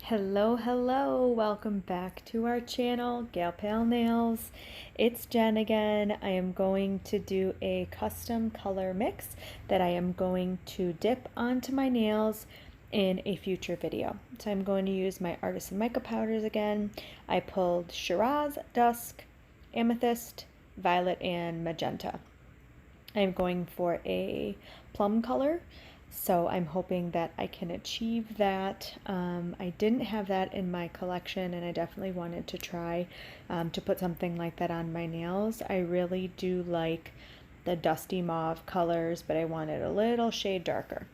Hello, welcome back to our channel, Gal Pal Nails. It's Jen again. I am going to do a custom color mix that I am going to dip onto my nails in a future video. So I'm going to use my Artisan Mica powders again. I pulled Shiraz, Dusk, Amethyst, Violet, and Magenta. I'm going for a plum color, so I'm hoping that I can achieve that. I didn't have that in my collection, and I definitely wanted to try to put something like that on my nails. I really do like the dusty mauve colors, but I wanted a little shade darker.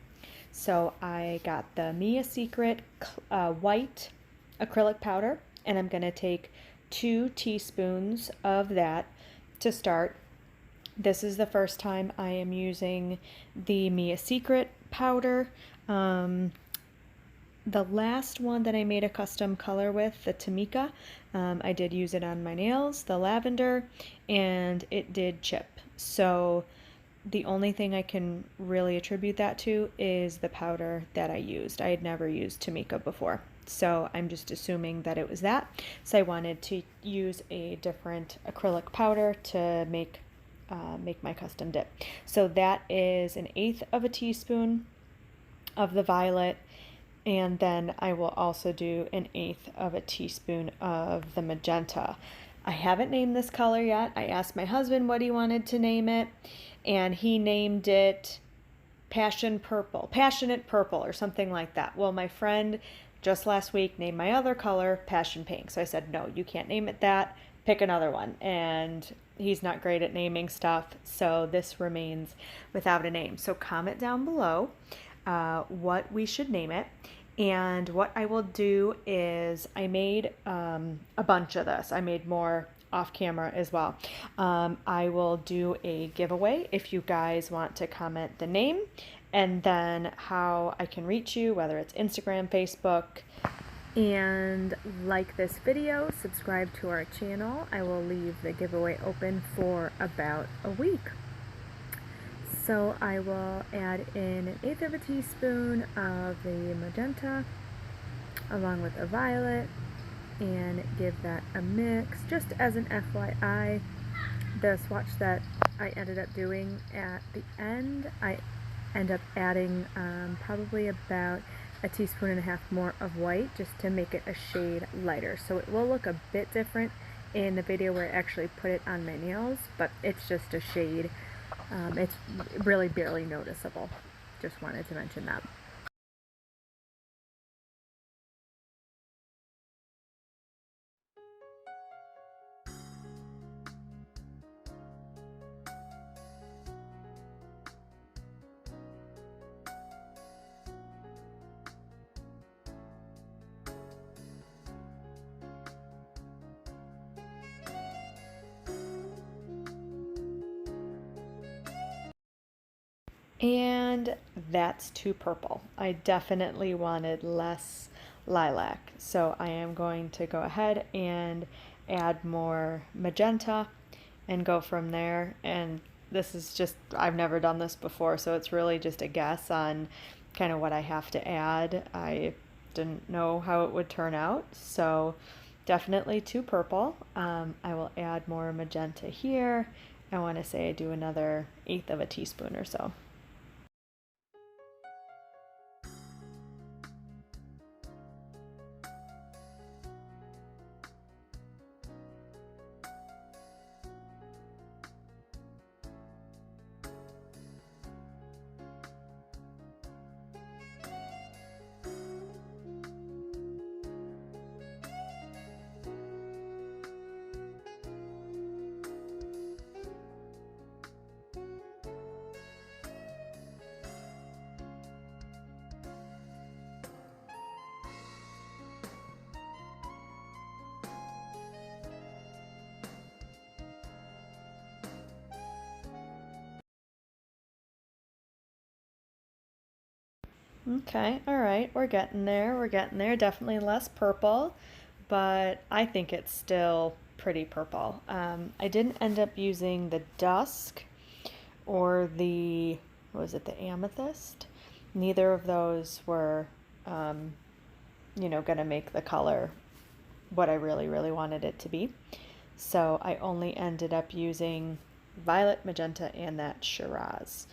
So I got the Mia Secret white acrylic powder, and I'm going to take 2 teaspoons of that to start. This is the first time I am using the Mia Secret powder. The last one that I made a custom color with, the Mica, I did use it on my nails, the lavender, and it did chip. So the only thing I can really attribute that to is the powder that I used. I had never used Mica before, so I'm just assuming that it was that. So I wanted to use a different acrylic powder to make my custom dip. So that is 1/8 of a teaspoon of the violet, and then I will also do 1/8 of a teaspoon of the magenta. I haven't named this color yet. I asked my husband what he wanted to name it, and he named it Passionate Purple, or something like that. Well, my friend just last week named my other color Passion Pink. So I said, no, you can't name it that. Pick another one. And he's not great at naming stuff, so this remains without a name. So comment down below what we should name it. And what I will do is I made a bunch of this. I made more off camera as well. I will do a giveaway if you guys want to comment the name and then how I can reach you, whether it's Instagram, Facebook. And like this video, subscribe to our channel. I will leave the giveaway open for about a week. So I will add in 1/8 of a teaspoon of the magenta along with a violet and give that a mix. Just as an FYI, the swatch that I ended up doing at the end, I end up adding probably about 1.5 teaspoons more of white just to make it a shade lighter. So it will look a bit different in the video where I actually put it on my nails, but it's just a shade. It's really barely noticeable. Just wanted to mention that. And that's too purple. I definitely wanted less lilac. So I am going to go ahead and add more magenta and go from there. And this is just, I've never done this before, so it's really just a guess on kind of what I have to add. I didn't know how it would turn out, so definitely too purple. I will add more magenta here. I want to say I do another 1/8 of a teaspoon or so. Okay, all right, we're getting there. We're getting there. Definitely less purple, but I think it's still pretty purple. I didn't end up using the dusk or the, what was it, the amethyst? Neither of those were gonna make the color what I really, really wanted it to be. So I only ended up using violet, magenta, and that Shiraz.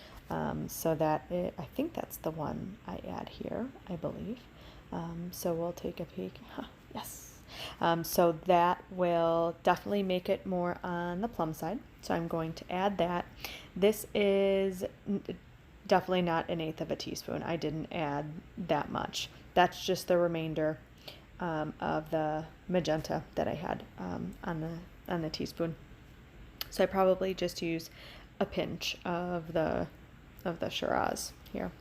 So I think that's the one I add here, I believe. So we'll take a peek. Huh, yes. So that will definitely make it more on the plum side. So I'm going to add that. This is definitely not an eighth of a teaspoon. I didn't add that much. That's just the remainder of the magenta that I had on the teaspoon. So I probably just use a pinch of the Shiraz here.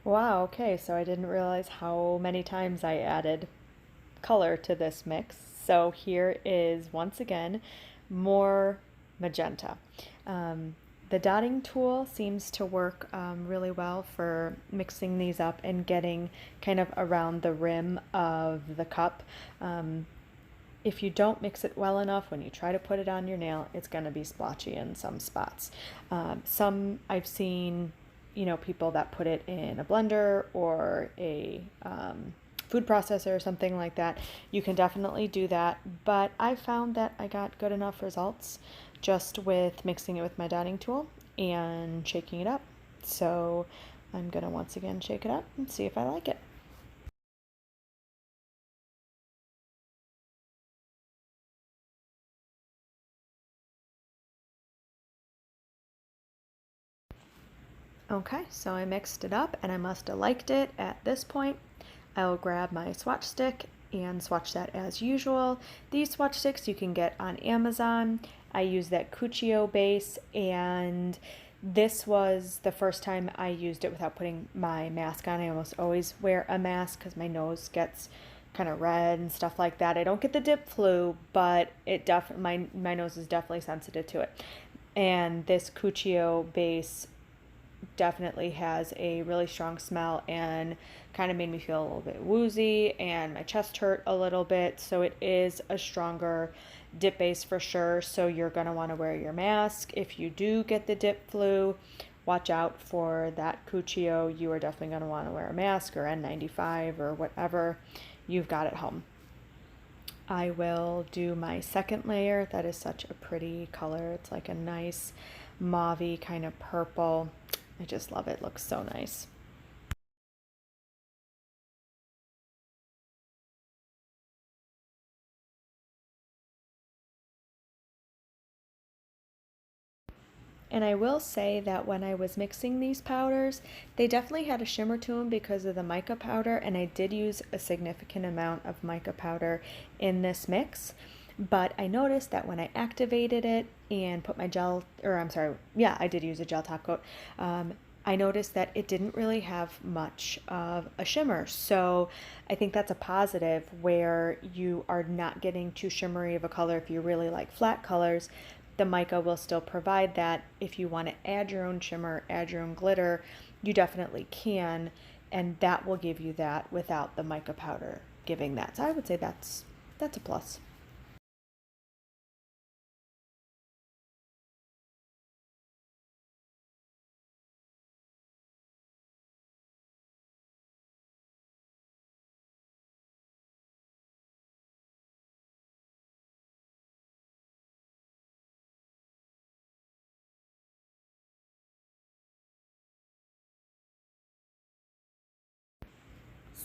Wow, okay, so I didn't realize how many times I added color to this mix. So here is once again more magenta. The dotting tool seems to work really well for mixing these up and getting kind of around the rim of the cup. If you don't mix it well enough, when you try to put it on your nail, it's going to be splotchy in some spots. Some I've seen, people that put it in a blender or a food processor or something like that. You can definitely do that, but I found that I got good enough results just with mixing it with my dotting tool and shaking it up. So I'm going to once again shake it up and see if I like it. Okay, so I mixed it up and I must have liked it at this point. I'll grab my swatch stick and swatch that as usual. These swatch sticks you can get on Amazon. I use that Cuccio base, and this was the first time I used it without putting my mask on. I almost always wear a mask because my nose gets kind of red and stuff like that. I don't get the dip flu, but my nose is definitely sensitive to it. And this Cuccio base definitely has a really strong smell and kind of made me feel a little bit woozy, and my chest hurt a little bit. So it is a stronger dip base for sure. So you're going to want to wear your mask. If you do get the dip flu, watch out for that Cuccio. You are definitely going to want to wear a mask or N95 or whatever you've got at home. I will do my second layer. That is such a pretty color. It's like a nice mauvey kind of purple. I just love it. It looks so nice. And I will say that when I was mixing these powders, they definitely had a shimmer to them because of the mica powder, and I did use a significant amount of mica powder in this mix. But I noticed that when I activated it and put my gel, or I'm sorry, yeah, I did use a gel top coat. I noticed that it didn't really have much of a shimmer. So I think that's a positive where you are not getting too shimmery of a color. If you really like flat colors, the mica will still provide that. If you want to add your own shimmer, add your own glitter, you definitely can. And that will give you that without the mica powder giving that. So I would say that's a plus.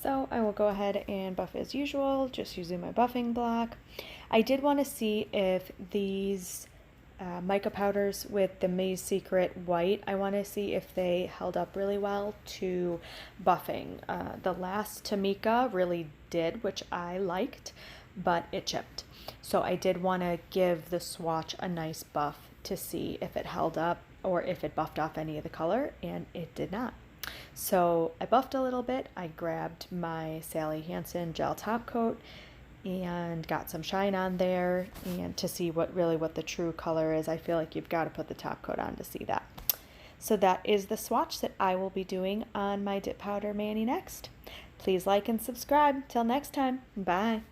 So I will go ahead and buff as usual, just using my buffing block. I did want to see if these mica powders with the Maze Secret white. I want to see if they held up really well to buffing. The last to Mica really did, which I liked, but it chipped. So I did want to give the swatch a nice buff to see if it held up or if it buffed off any of the color, and it did not. So I buffed a little bit. I grabbed my Sally Hansen gel top coat and got some shine on there, and to see what the true color is. I feel like you've got to put the top coat on to see that. So that is the swatch that I will be doing on my dip powder mani next. Please like and subscribe. Till next time. Bye.